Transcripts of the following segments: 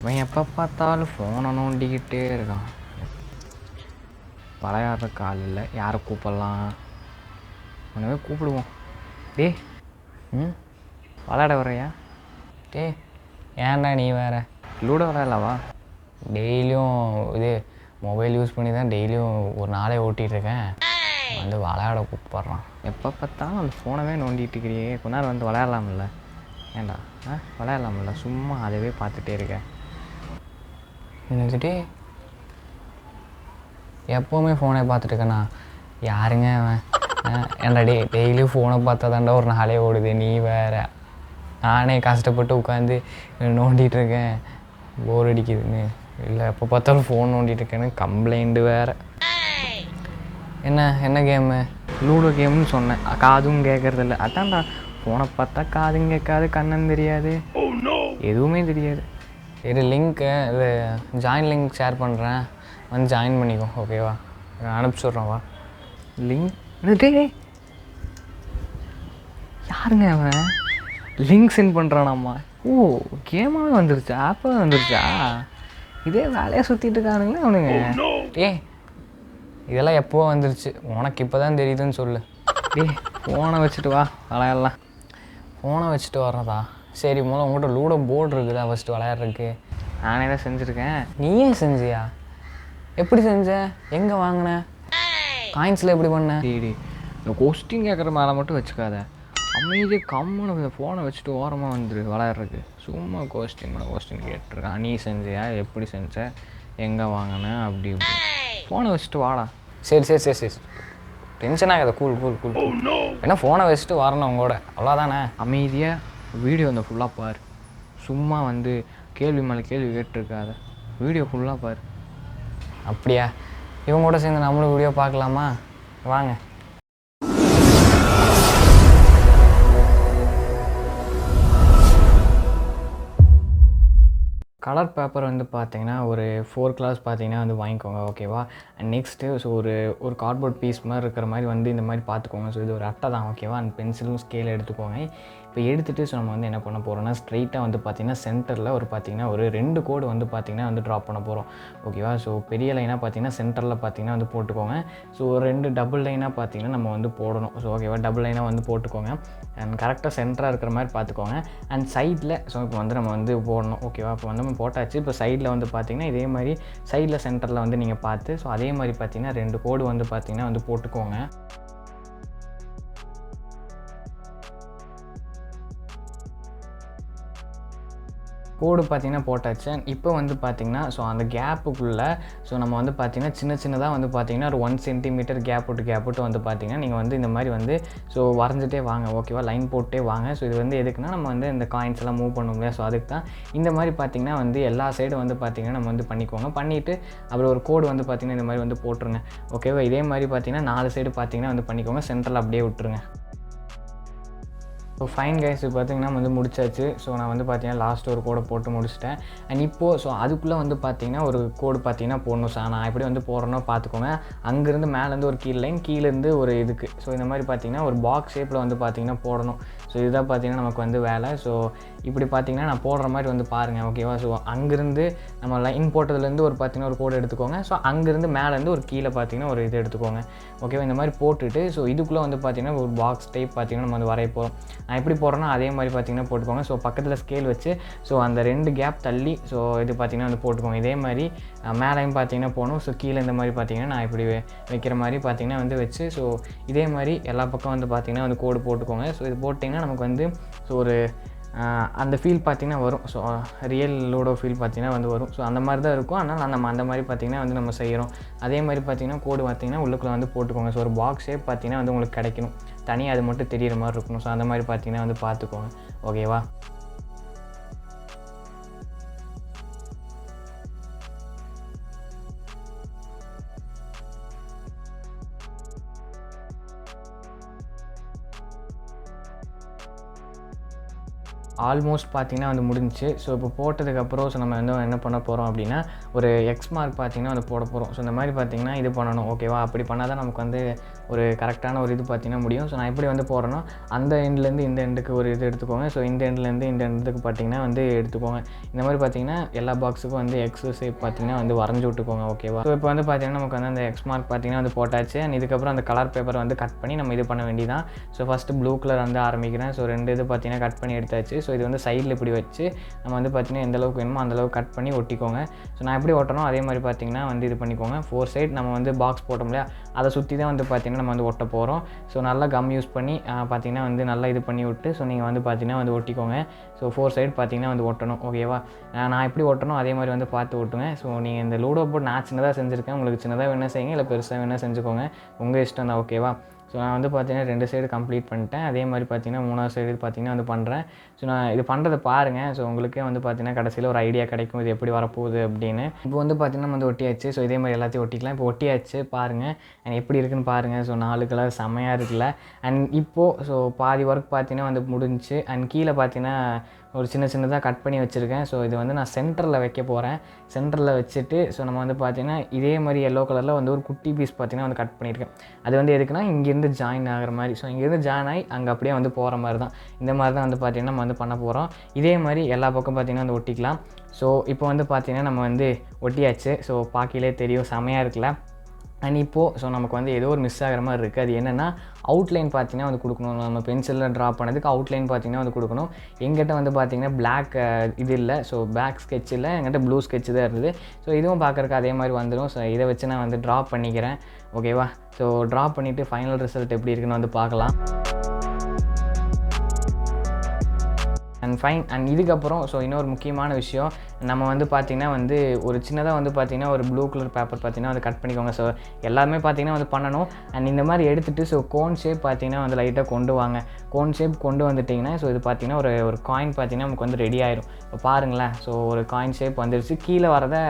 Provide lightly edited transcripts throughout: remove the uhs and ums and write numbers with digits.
இவன் எப்போ பார்த்தாலும் ஃபோனை நோண்டிக்கிட்டே இருக்கான். விளையாடுறக்கு ஆள் இல்லை, யாரை கூப்பிடலாம்? உனவே கூப்பிடுவோம். டே விளையாட வரையா? டே ஏன்டா நீ வேறு லூடோ விளையாடலாவா? டெய்லியும் இது மொபைல் யூஸ் பண்ணி தான் டெய்லியும் ஒரு நாளே ஓட்டிகிட்ருக்கேன். வந்து விளையாட கூப்பிட்றான். எப்போ பார்த்தாலும் அந்த ஃபோனவே நோண்டிகிட்டு இருக்கிறியே, கொஞ்ச நேரம் வந்து விளையாடலாம்ல? ஏண்டா விளையாடலாம்ல? சும்மா அதவே பார்த்துட்டே இருக்க. என்னச்சுட்டு எப்போவுமே ஃபோனை பார்த்துட்டுருக்கேண்ணா. யாருங்க அவன்? ஏன்டா டெய்லியும் ஃபோனை பார்த்தா தாண்டா ஒரு நாளே ஓடுது. நீ வேறு நானே கஷ்டப்பட்டு உட்காந்து நோண்டிகிட்ருக்கேன், போர் அடிக்குதுன்னு. இல்லை எப்போ பார்த்தாலும் ஃபோன் நோண்டிகிட்ருக்கேன்னு கம்ப்ளைண்ட்டு வேறு. என்ன கேமு? லூடோ கேம்னு சொன்னேன். காதும் கேட்குறதில்ல. அதான்டா ஃபோனை பார்த்தா காதும் கேட்காது, கண்ணன் தெரியாது, எதுவுமே தெரியாது. இது லிங்க்கு இது ஜாயின் லிங்க் ஷேர் பண்ணுறேன், வந்து ஜாயின் பண்ணிக்கோ. ஓகேவா? அனுப்பிச்சுட்றேன் வா. லிங்க் டே யாருங்க அவன்? Link send பண்ணுறானாம்மா? ஓ கேமாகவே வந்துருச்சா? ஆப்பாகவே வந்துருச்சா? இதே வேலையாக சுற்றிட்டு இருக்கானுங்களே அவனுங்க. இதெல்லாம் எப்போ வந்துருச்சு, உனக்கு இப்போ தான் தெரியுதுன்னு சொல்லு. ஃபோனை வச்சுட்டு வா விளையாடலாம். ஃபோனை வச்சுட்டு வர்றதா? சரி, முதல்ல உங்கள்கிட்ட லூடோ போர்டு இருக்குதா ஃபஸ்ட்டு விளையாடுறதுக்கு? நானே தான் செஞ்சுருக்கேன். நீயே செஞ்சியா? எப்படி செஞ்ச? எங்கே வாங்கின? காயின்ஸில் எப்படி பண்ண? இந்த கொஸ்டின் கேட்குற மேலே மட்டும் வச்சுக்காத. அமைதியாக கம்முன்னு ஃபோனை வச்சுட்டு ஓரமாக வந்துடு விளையாடுறதுக்கு. சும்மா கொஸ்டின் கேட்டுருக்கான். நீ செஞ்சியா? எப்படி செஞ்ச? எங்கே வாங்கின? அப்படி இப்படி ஃபோனை வச்சுட்டு வாடா. சரி டென்ஷன் ஆகாத. கூல் ஏன்னா ஃபோனை வச்சுட்டு வரணும் உங்களோட, அவ்வளோதானே? அமைதியாக வீடியோ வந்து ஃபுல்லாக பார். சும்மா வந்து கேள்வி மேலே கேள்வி கேட்டுருக்காத, வீடியோ ஃபுல்லாக பார். அப்படியா? இவங்களோட சேர்ந்து நம்மளும் வீடியோ பார்க்கலாமா? வாங்க. கலர் பேப்பர் வந்து பார்த்தீங்கன்னா ஒரு 4 கிளாஸ் பார்த்தீங்கன்னா வந்து வாங்கிக்கோங்க. ஓகேவா? அண்ட் நெக்ஸ்ட்டு ஸோ ஒரு கார்ட்போர்ட் பீஸ் மாதிரி இருக்கிற மாதிரி வந்து இந்த மாதிரி பார்த்துக்கோங்க. ஸோ இது ஒரு அட்டை தான். ஓகேவா? அண்ட் பென்சிலும் ஸ்கேல் எடுத்துக்கோங்க. இப்போ எடுத்துகிட்டு ஸோ நம்ம வந்து என்ன பண்ண போகிறோம்னா ஸ்ட்ரைட்டாக வந்து பார்த்திங்கன்னா சென்டரில் பார்த்திங்கன்னா ஒரு 2 கோடு வந்து பார்த்திங்கன்னா வந்து ட்ராப் பண்ண போகிறோம். ஓகேவா? ஸோ பெரிய லைனாக பார்த்திங்கன்னா சென்டரில் பார்த்திங்கன்னா வந்து போட்டுக்கோங்க. ஸோ 2 டபுள் லைனாக பார்த்திங்கன்னா நம்ம வந்து போடணும். ஸோ ஓகேவா? டபுள் லைனாக வந்து போட்டுக்கோங்க. அண்ட் கரெக்டாக சென்டராக இருக்கிற மாதிரி பார்த்துக்கோங்க. அண்ட் சைடில் ஸோ இப்போ வந்து நம்ம வந்து போடணும். ஓகேவா? இப்போ வந்து நம்ம போட்டாச்சு. இப்போ சைடில் வந்து பார்த்திங்கன்னா இதே மாதிரி சைடில் சென்டரில் வந்து நீங்கள் பார்த்து ஸோ அதே மாதிரி பார்த்திங்கன்னா 2 கோடு வந்து பார்த்திங்கன்னா வந்து போட்டுக்கோங்க. கோடு பார்த்திங்கன்னா போட்டாச்சு. இப்போ வந்து பார்த்திங்கன்னா ஸோ அந்த கேப்புக்குள்ளே ஸோ நம்ம வந்து பார்த்திங்கன்னா சின்னதாக வந்து பார்த்திங்கன்னா ஒரு 1 சென்டிமீட்டர் கேப் விட்டு வந்து பார்த்திங்கன்னா நீங்கள் வந்து இந்த மாதிரி வந்து ஸோ வரைஞ்சிட்டே வாங்க. ஓகேவா? லைன் போட்டே வாங்க. ஸோ இது வந்து எதுக்குன்னா நம்ம வந்து இந்த காயின்ஸ் எல்லாம் மூவ் பண்ண முடியாது. ஸோ அதுக்கு தான் இந்த மாதிரி பார்த்திங்கன்னா வந்து எல்லா சைடும் வந்து பார்த்திங்கன்னா நம்ம வந்து பண்ணிக்கோங்க. பண்ணிவிட்டு அப்புறம் ஒரு கோடு வந்து பார்த்திங்கன்னா இந்த மாதிரி வந்து போட்டுருங்க. ஓகேவா? இதே மாதிரி பார்த்திங்கன்னா 4 சைடு பார்த்திங்கன்னா வந்து பண்ணிக்கோங்க. சென்டரில் அப்படியே விட்டுருங்க. ஸோ ஃபைன் கைஸ், பார்த்திங்கன்னா வந்து முடிச்சாச்சு. ஸோ நான் வந்து பார்த்திங்கன்னா லாஸ்ட் ஒரு கோடை போட்டு முடிச்சிட்டேன். அண்ட் இப்போது ஸோ அதுக்குள்ளே வந்து பார்த்திங்கன்னா ஒரு கோடு பார்த்திங்கன்னா போடணும். ஸோ நான் எப்படி வந்து போடுறேனோ பார்த்துக்கோங்க. அங்கேருந்து மேலேருந்து ஒரு லைன், கீழேருந்து ஒரு இதுக்கு ஸோ இந்த மாதிரி பார்த்திங்கன்னா ஒரு பாக்ஸ் ஷேப்பில் வந்து பார்த்திங்கன்னா போடணும். ஸோ இதுதான் பார்த்திங்கன்னா நமக்கு வந்து வேலை. ஸோ இப்படி பார்த்திங்கன்னா நான் போடுற மாதிரி வந்து பாருங்கள். ஓகேவா? ஸோ அங்கேருந்து நம்ம லைன் போட்டதுலேருந்து ஒரு பார்த்திங்கன்னா ஒரு கோடு எடுத்துக்கோங்க. ஸோ அங்கேருந்து மேலேருந்து ஒரு கீழே பார்த்திங்கன்னா ஒரு இது எடுத்துக்கோங்க. ஓகேவா? இந்த மாதிரி போட்டுட்டு ஸோ இதுக்குள்ளே வந்து பார்த்திங்கன்னா ஒரு பாக்ஸ் டைப் பார்த்திங்கன்னா நம்ம வந்து வரைய போகிறோம். நான் எப்படி போடுறேன்னா அதே மாதிரி பார்த்திங்கன்னா போட்டுக்கோங்க. ஸோ பக்கத்தில் ஸ்கேல் வச்சு ஸோ அந்த 2 கேப் தள்ளி ஸோ இது பார்த்திங்கன்னா வந்து போட்டுக்கோங்க. இதே மாதிரி மேலேயும் பார்த்திங்கன்னா போகணும். ஸோ கீழே இந்த மாதிரி பார்த்திங்கன்னா நான் இப்படி வைக்கிற மாதிரி பார்த்திங்கன்னா வந்து வச்சு ஸோ இதே மாதிரி எல்லா பக்கம் வந்து பார்த்திங்கன்னா வந்து கோடு போட்டுக்கோங்க. ஸோ இது போட்டிங்கன்னா நமக்கு வந்து ஸோ ஒரு அந்த ஃபீல் பார்த்திங்கன்னா வரும். ஸோ ரியல் லூடோ ஃபீல் பார்த்திங்கன்னா வந்து வரும். ஸோ அந்த மாதிரி தான் இருக்கும். ஆனால் நம்ம அந்த மாதிரி பார்த்திங்கன்னா வந்து நம்ம செய்கிறோம். அதே மாதிரி பார்த்திங்கன்னா கோடு பார்த்திங்கன்னா உள்ளுக்குள்ளே வந்து போட்டுக்கோங்க. ஸோ ஒரு பாக்ஸ் ஷேப் பார்த்திங்கன்னா வந்து உங்களுக்கு கிடைக்கணும். தனியாக அது மட்டும் தெரிகிற மாதிரி இருக்கணும். ஸோ அந்த மாதிரி பார்த்திங்கன்னா வந்து பார்த்துக்கோங்க. ஓகேவா? ஆல்மோஸ்ட் பார்த்திங்கன்னா வந்து முடிஞ்சிச்சு. ஸோ இப்போ போட்டதுக்கப்புறம் ஸோ நம்ம வந்து என்ன பண்ண போகிறோம் அப்படின்னா ஒரு எக்ஸ் மார்க் பார்த்திங்கன்னா வந்து போட போகிறோம். ஸோ இந்த மாதிரி பார்த்திங்கன்னா இது பண்ணணும், ஓகேவா? அப்படி பண்ணால் தான் நமக்கு வந்து ஒரு கரெக்டான ஒரு இது பார்த்திங்கன்னா முடியும். ஸோ நான் எப்படி வந்து போடுறேன்னா அந்த எண்ட்லேருந்து இந்த எண்டுக்கு ஒரு இது எடுத்துக்கோங்க. ஸோ இந்த எண்ட்லேருந்து இந்த எண்டுக்கு பார்த்திங்கன்னா வந்து எடுத்துக்கோங்க. இந்த மாதிரி பார்த்திங்கன்னா எல்லா பாக்ஸுக்கும் வந்து எக்ஸ் ஷேப் பார்த்திங்கன்னா வந்து வரைஞ்சி விட்டுக்கோங்க, ஓகேவா? ஸோ இப்போ வந்து பார்த்திங்கன்னா நமக்கு வந்து அந்த எக்ஸ் மார்க் பார்த்திங்கன்னா வந்து போட்டாச்சு. அண்ட் இதுக்கப்புறம் அந்த கலர் பேப்பரை வந்து கட் பண்ணி நம்ம இது பண்ண வேண்டியதான். ஸோ ஃபஸ்ட்டு ப்ளூ கலர் வந்து ஆரம்பிக்கிறேன். ஸோ 2 இது பார்த்திங்கன்னா கட் பண்ணி எடுத்தாச்சு. ஸோ இது வந்து சைடில் இப்படி வச்சு நம்ம வந்து பார்த்திங்கன்னா எந்த அளவுக்கு வேணுமோ அந்தளவுக்கு கட் பண்ணி ஒட்டிக்கோங்க. ஸோ நான் எப்படி ஒட்டணும் அதே மாதிரி பார்த்திங்கன்னா வந்து இது பண்ணிக்கோங்க. 4 சைட் நம்ம வந்து பாக்ஸ் போட்டோம் இல்லையா, அதை சுற்றி தான் வந்து பார்த்திங்கன்னா நம்ம வந்து ஒட்ட போகிறோம். ஸோ நல்லா கம் யூஸ் பண்ணி பார்த்திங்கன்னா வந்து நல்லா இது பண்ணி விட்டு ஸோ நீங்கள் வந்து பார்த்திங்கன்னா வந்து ஒட்டிக்கோங்க. ஸோ 4 சைடு பார்த்திங்கன்னா வந்து ஒட்டணும், ஓகேவா? நான் எப்படி ஒட்டணும் அதே மாதிரி வந்து பார்த்து ஒட்டுங்க. ஸோ நீங்கள் இந்த லூடோ போர்ட் நான் சின்னதாக செஞ்சுருக்கேன், உங்களுக்கு சின்னதாக வேணால் செய்யுங்க, இல்லை பெருசாக வேணால் செஞ்சுக்கோங்க, உங்கள் இஷ்டம் தான், ஓகேவா? ஸோ நான் வந்து பார்த்திங்கன்னா 2 சைடு கம்ப்ளீட் பண்ணிட்டேன். அதே மாதிரி பார்த்திங்கன்னா 3வது சைடு பார்த்திங்கன்னா வந்து பண்ணுறேன். ஸோ நான் இது பண்ணுறதை பாருங்கள். ஸோ உங்களுக்கே வந்து பார்த்திங்கன்னா கடைசியில் ஒரு ஐடியா கிடைக்கும் இது எப்படி வரப்போகுது அப்படின்னு. இப்போ வந்து பார்த்திங்கன்னா நம்ம வந்து ஒட்டியாச்சு. ஸோ இதே மாதிரி எல்லாத்தையும் ஒட்டிக்கலாம். இப்போ ஒட்டியாச்சு பாருங்கள், அண்ட் எப்படி இருக்குன்னு பாருங்கள். ஸோ 4 கலர் செம்மையாக இருக்குல்ல. அண்ட் இப்போது ஸோ பாதி ஒர்க் பார்த்திங்கன்னா வந்து முடிஞ்சிச்சு. அண்ட் கீழே பார்த்திங்கன்னா ஒரு சின்னதாக கட் பண்ணி வச்சுருக்கேன். ஸோ இது வந்து நான் சென்டரில் வைக்க போகிறேன். சென்டரில் வச்சுட்டு ஸோ நம்ம வந்து பார்த்திங்கன்னா இதே மாதிரி எல்லோ கலரில் வந்து ஒரு குட்டி பீஸ் பார்த்திங்கன்னா வந்து கட் பண்ணியிருக்கேன். அது வந்து எதுக்குன்னா இங்கேருந்து ஜாயின் ஆகிற மாதிரி. ஸோ இங்கேருந்து ஜாயின் ஆகி அங்கே அப்படியே வந்து போகிற மாதிரி தான். இந்த மாதிரி தான் வந்து பார்த்திங்கன்னா நம்ம வந்து பண்ண போகிறோம். இதே மாதிரி எல்லா பக்கம் பார்த்திங்கன்னா வந்து ஒட்டிக்கலாம். ஸோ இப்போ வந்து பார்த்திங்கன்னா நம்ம வந்து ஒட்டியாச்சு. ஸோ பார்க்கலே தெரியும் செமையாக இருக்குல்ல. அண்ட் இப்போது ஸோ நமக்கு வந்து ஏதோ ஒரு மிஸ் ஆகிற மாதிரி இருக்குது. அது என்னென்னா அவுட்லைன் பார்த்திங்கன்னா வந்து கொடுக்கணும். நம்ம பென்சிலில் ட்ரா பண்ணதுக்கு அவுட்லைன் பார்த்திங்கன்னா வந்து கொடுக்கணும். எங்கிட்ட வந்து பார்த்திங்கன்னா பிளாக் இது இல்லை. ஸோ பிளாக் ஸ்கெட்ச் இல்லை, எங்கிட்ட ப்ளூ ஸ்கெட்ச் தான் இருந்தது. ஸோ இதுவும் பார்க்குறக்கு அதே மாதிரி வந்துடும். ஸோ இதை வச்சு நான் வந்து ட்ரா பண்ணிக்கிறேன், ஓகேவா? ஸோ ட்ரா பண்ணிவிட்டு ஃபைனல் ரிசல்ட் எப்படி இருக்குன்னு வந்து பார்க்கலாம். And fine. அண்ட் இதுக்கப்புறம் ஸோ இன்னொரு முக்கியமான விஷயம், நம்ம வந்து பார்த்திங்கன்னா வந்து ஒரு சின்னதாக வந்து பார்த்திங்கன்னா ஒரு ப்ளூ கலர் பேப்பர் பார்த்திங்கன்னா வந்து கட் பண்ணிக்கோங்க. ஸோ எல்லாமே பார்த்திங்கன்னா வந்து பண்ணணும். அண்ட் இந்த மாதிரி எடுத்துகிட்டு ஸோ கோன் ஷேப் பார்த்திங்கன்னா வந்து லைட்டாக கொண்டு வாங்க. கோன் ஷேப் கொண்டு வந்துட்டிங்கன்னா ஸோ இது பார்த்திங்கன்னா ஒரு காயின் பார்த்திங்கன்னா நமக்கு வந்து ரெடி ஆயிரும். இப்போ பாருங்களேன், ஸோ ஒரு காயின் ஷேப் வந்துருச்சு. கீழே வரதை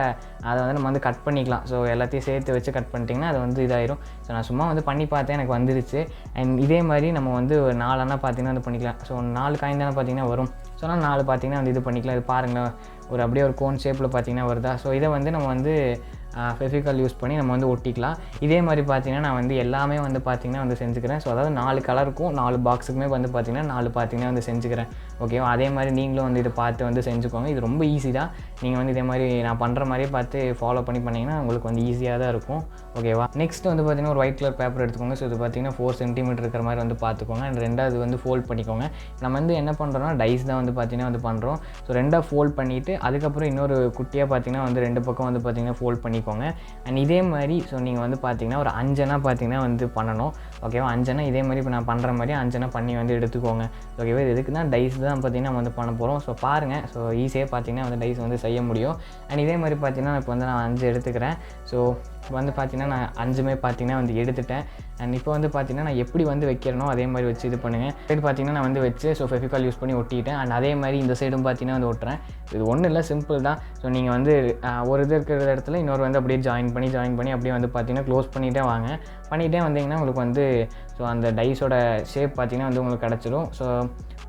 அதை வந்து நம்ம வந்து கட் பண்ணிக்கலாம். ஸோ எல்லாத்தையும் சேர்த்து வச்சு கட் பண்ணிட்டிங்கன்னா அது வந்து இதாயிரும். ஸோ நான் சும்மா வந்து பண்ணி பார்த்தேன், எனக்கு வந்துருச்சு. அண்ட் இதே மாதிரி நம்ம வந்து ஒரு 4 அண்ணா பார்த்திங்கன்னா வந்து பண்ணிக்கலாம். ஸோ 4 காயின் தானே பார்த்திங்கன்னா வரும். ஸோ நான் 4 பார்த்திங்கன்னா வந்து இது பண்ணிக்கலாம். இது பாருங்கள், அப்படியே ஒரு கோன் ஷேப்பில் பார்த்திங்கன்னா வருதா. ஸோ இதை வந்து நம்ம வந்து ஃபெவிகால் யூஸ் பண்ணி நம்ம வந்து ஒட்டிக்கலாம். இதே மாதிரி பார்த்திங்கன்னா நான் வந்து எல்லாமே வந்து பார்த்திங்கன்னா வந்து செஞ்சுக்கிறேன். ஸோ அதாவது 4 கலருக்கும் 4 பாக்ஸுக்குமே வந்து பார்த்திங்கன்னா 4 பார்த்திங்கன்னா வந்து செஞ்சுக்கிறேன், ஓகேவா? அதே மாதிரி நீங்களும் வந்து இதை பார்த்து வந்து செஞ்சுக்கோங்க. இது ரொம்ப ஈஸி தான். நீங்கள் வந்து இதே மாதிரி நான் பண்ணுற மாதிரியே பார்த்து ஃபாலோ பண்ணிங்கன்னா உங்களுக்கு வந்து ஈஸியாக தான் இருக்கும், ஓகேவா? நெக்ஸ்ட் வந்து பார்த்திங்கன்னா ஒரு ஒயிட் கலர் பேப்பர் எடுத்துக்கோங்க. ஸோ இது பார்த்திங்கன்னா 4 சென்டிமீட்டர் இருக்கிற மாதிரி வந்து பார்த்துக்கோங்க. அண்ட் 2வது வந்து ஃபோல்ட் பண்ணிக்கோங்க. நம்ம வந்து என்ன பண்ணுறோம்னா டைஸ் தான் வந்து பார்த்திங்கன்னா வந்து பண்ணுறோம். ஸோ 2ஆக ஃபோல்ட் பண்ணிவிட்டு அதுக்கப்புறம் இன்னொரு குட்டியாக பார்த்திங்கன்னா வந்து 2 பக்கம் வந்து பார்த்திங்கன்னா ஃபோல்ட் பண்ணிக்கோங்க. அண்ட் இதே மாதிரி ஸோ நீங்கள் வந்து பார்த்திங்கன்னா ஒரு 5 அண்ணா பார்த்திங்கன்னா வந்து பண்ணணும், ஓகேவா? 5 அண்ணா இதே மாதிரி இப்போ நான் பண்ணுற மாதிரி 5 அண்ணா பண்ணி வந்து எடுத்துக்கோங்க, ஓகேவா? இது எதுக்குன்னா டைஸ் தான் பார்த்திங்கன்னா நம்ம வந்து பண்ண போகிறோம். ஸோ பாருங்கள், ஸோ ஈஸியாக பார்த்திங்கன்னா வந்து டைஸ் வந்து செய்ய முடியும். அண்ட் இதே மாதிரி பார்த்திங்கன்னா இப்போ வந்து நான் 5 எடுத்துக்கிறேன். ஸோ இப்போ வந்து பார்த்திங்கன்னா நான் 5மே பார்த்திங்கன்னா வந்து எடுத்துட்டேன். அண்ட் இப்போ வந்து பார்த்திங்கன்னா நான் எப்படி வந்து வைக்கிறனோ அதே மாதிரி வச்சு இது பண்ணுங்கள். சைடு பார்த்திங்கன்னா நான் வந்து வச்சு ஸோ ஃபெவிகால் யூஸ் பண்ணி ஒட்டிட்டேன். அண்ட் அதே மாதிரி இந்த சைடும் பார்த்திங்கன்னா வந்து ஒட்டுறேன். இது ஒன்றும் இல்லை, சிம்பிள் தான். ஸோ நீங்கள் வந்து ஒரு இது இருக்கிற இடத்துல இன்னொரு வந்து அப்படியே ஜாயின் பண்ணி அப்படியே வந்து பார்த்திங்கன்னா க்ளோஸ் பண்ணிகிட்டே வாங்க. பண்ணிகிட்டே வந்தீங்கன்னா உங்களுக்கு வந்து ஸோ அந்த டைஸோட ஷேப் பார்த்திங்கன்னா வந்து உங்களுக்கு கிடச்சிடும். ஸோ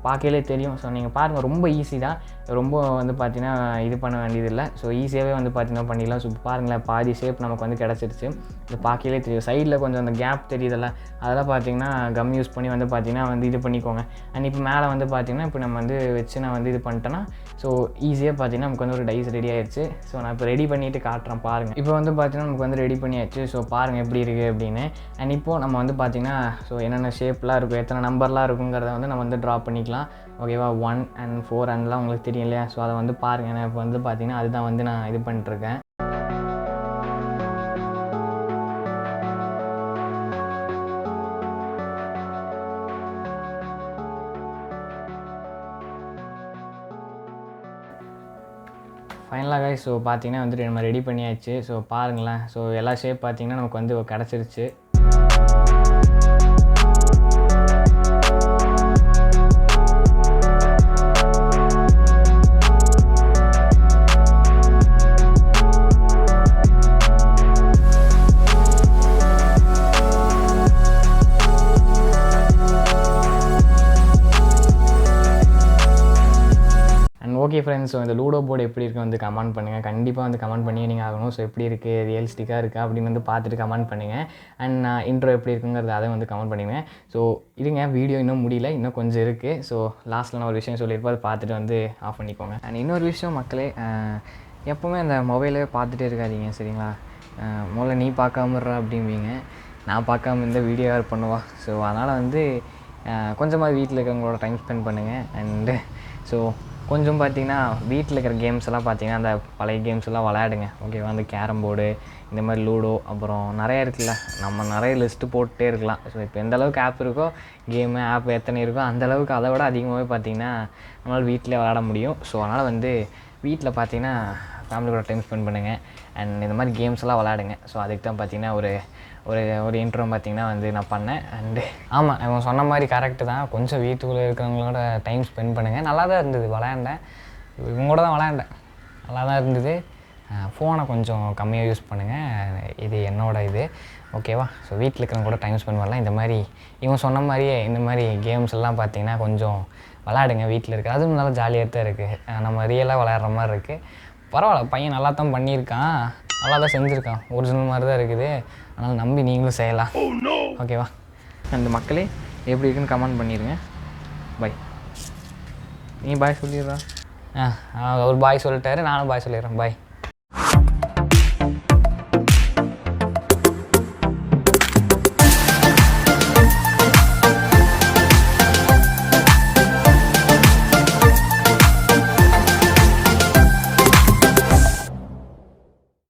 பார்க்கலே தெரியும். ஸோ நீங்கள் பாருங்கள், ரொம்ப ஈஸி தான். ரொம்ப வந்து பார்த்திங்கன்னா இது பண்ண வேண்டியதில்லை. ஸோ ஈஸியாகவே வந்து பார்த்திங்கன்னா பண்ணிடலாம். ஸோ பாருங்களேன், பாதி ஷேப் நமக்கு வந்து கிடச்சிருச்சு. இது பார்க்கலே தெரியும். சைடில் கொஞ்சம் அந்த கேப் தெரியுதில்ல, அதெல்லாம் பார்த்திங்கன்னா கம் யூஸ் பண்ணி வந்து பார்த்திங்கன்னா வந்து இது பண்ணிக்கோங்க. அண்ட் இப்போ மேலே வந்து பார்த்திங்கன்னா இப்போ நம்ம வந்து வச்சு நான் வந்து இது பண்ணிட்டேன்னா ஸோ ஈஸியாக பார்த்திங்கன்னா நமக்கு வந்து ஒரு டைஸ் ரெடி ஆயிடுச்சு. ஸோ நான் இப்போ ரெடி பண்ணிவிட்டு காட்டுறேன் பாருங்கள். இப்போ வந்து பார்த்திங்கன்னா நமக்கு வந்து ரெடி பண்ணியாச்சு. ஸோ பாருங்கள் எப்படி இருக்குது அப்படின்னு. அண்ட் இப்போது நம்ம வந்து பார்த்திங்கன்னா ஸோ என்னென்ன ஷேப்லாம் இருக்கும், எத்தனை நம்பர்லாம் இருக்குங்கிறத வந்து நம்ம வந்து ட்ரா பண்ணிக்கலாம், ஓகேவா? 1 and 4 அண்ட்லாம் உங்களுக்கு தெரியும் இல்லையா? ஸோ அதை வந்து பாருங்கள். நான் இப்போ வந்து பார்த்திங்கன்னா அதுதான் வந்து நான் இது பண்ணிட்டுருக்கேன். ஃபைனலாக கைஸ் ஸோ பார்த்திங்கன்னா வந்துட்டு நம்ம ரெடி பண்ணியாச்சு. ஸோ பாருங்களேன், ஸோ எல்லா ஷேப் பார்த்திங்கன்னா நமக்கு வந்து கிடச்சிருச்சு. ஓகே ஃப்ரெண்ட்ஸ், ஸோ இந்த லூடோ போர்டு எப்படி இருக்குது வந்து கமெண்ட் பண்ணுங்கள். கண்டிப்பாக வந்து கமெண்ட் பண்ணி நீங்கள் ஆகணும். ஸோ எப்படி இருக்குது, ரியலிஸ்டிக்காக இருக்கா அப்படின்னு வந்து பார்த்துட்டு கமெண்ட் பண்ணுங்கள். அண்ட் நான் இன்ட்ரோ எப்படி இருக்குங்கிறது அதை வந்து கமெண்ட் பண்ணுங்கள். ஸோ இதுங்க வீடியோ இன்னும் முடியல, இன்னும் கொஞ்சம் இருக்குது. ஸோ லாஸ்ட்டில் நான் ஒரு விஷயம் சொல்லியிருப்போம், அதை பார்த்துட்டு வந்து ஆஃப் பண்ணிக்கோங்க. அண்ட் இன்னொரு விஷயம் மக்களே, எப்போவுமே அந்த மொபைலே பார்த்துட்டே இருக்காதீங்க சரிங்களா. முதல்ல நீ பார்க்காமறா அப்படிம்பீங்க, நான் பார்க்காம இந்த வீடியோ யார் பண்ணுவா. ஸோ அதனால் வந்து கொஞ்சமாக வீட்டில் இருக்கிறவங்களோட டைம் ஸ்பெண்ட் பண்ணுங்கள். அண்டு ஸோ கொஞ்சம் பார்த்திங்கன்னா வீட்டில் இருக்கிற கேம்ஸ் எல்லாம் பார்த்திங்கன்னா அந்த பழைய கேம்ஸ் எல்லாம் விளையாடுங்க ஓகேவா. அந்த கேரம் போர்டு, இந்த மாதிரி லூடோ, அப்புறம் நிறையா இருக்குல்ல, நம்ம நிறைய லிஸ்ட்டு போட்டுகிட்டே இருக்கலாம். ஸோ இப்போ எந்த அளவுக்கு ஆப் இருக்கோ, கேமு ஆப் எத்தனை இருக்கோ அந்தளவுக்கு அதை விட அதிகமாகவே பார்த்திங்கன்னா நம்மளால் வீட்டிலே விளையாட முடியும். ஸோ அதனால் வந்து வீட்டில் பார்த்திங்கன்னா ஃபேமிலி கூட டைம் ஸ்பெண்ட் பண்ணுங்கள். அண்ட் இந்த மாதிரி கேம்ஸ் எல்லாம் விளையாடுங்க. ஸோ அதுக்கு தான் பார்த்திங்கன்னா ஒரு ஒரு ஒரு இன்ட்ரோ பார்த்திங்கன்னா வந்து நான் பண்ணேன். அண்டு ஆமாம், இவன் சொன்ன மாதிரி கரெக்டு தான். கொஞ்சம் வீட்டுக்குள்ளே இருக்கிறவங்களோட டைம் ஸ்பெண்ட் பண்ணுங்கள். நல்லா தான் இருந்தது, விளையாண்டேன். இவங்களோட தான் விளையாண்டேன், நல்லா தான் இருந்தது. ஃபோனை கொஞ்சம் கம்மியாக யூஸ் பண்ணுங்கள், இது இது ஓகேவா. ஸோ வீட்டில் இருக்கிறவங்க கூட டைம் ஸ்பெண்ட் பண்ணலாம். இந்த மாதிரி இவன் சொன்ன மாதிரியே இந்த மாதிரி கேம்ஸ் எல்லாம் பார்த்திங்கன்னா கொஞ்சம் விளையாடுங்க வீட்டில் இருக்குது. அதுவும் நல்லா ஜாலியாக தான் இருக்குது, நம்ம ரியலாக விளையாடுற மாதிரி இருக்குது. பரவாயில்ல, பையன் நல்லா தான் பண்ணியிருக்கான், நல்லா தான் செஞ்சுருக்கான், ஒரிஜினல் மாதிரி தான் இருக்குது. அதனால் நம்பி நீங்களும் செய்யலாம் ஓகேவா. அந்த மக்களே எப்படி இருக்குன்னு கமெண்ட் பண்ணிடுங்க. பை. நீ பாய் சொல்லிடுறா. அவர் பாய் சொல்லிட்டாரு, நானும் பாய் சொல்லிடுறேன். பாய்.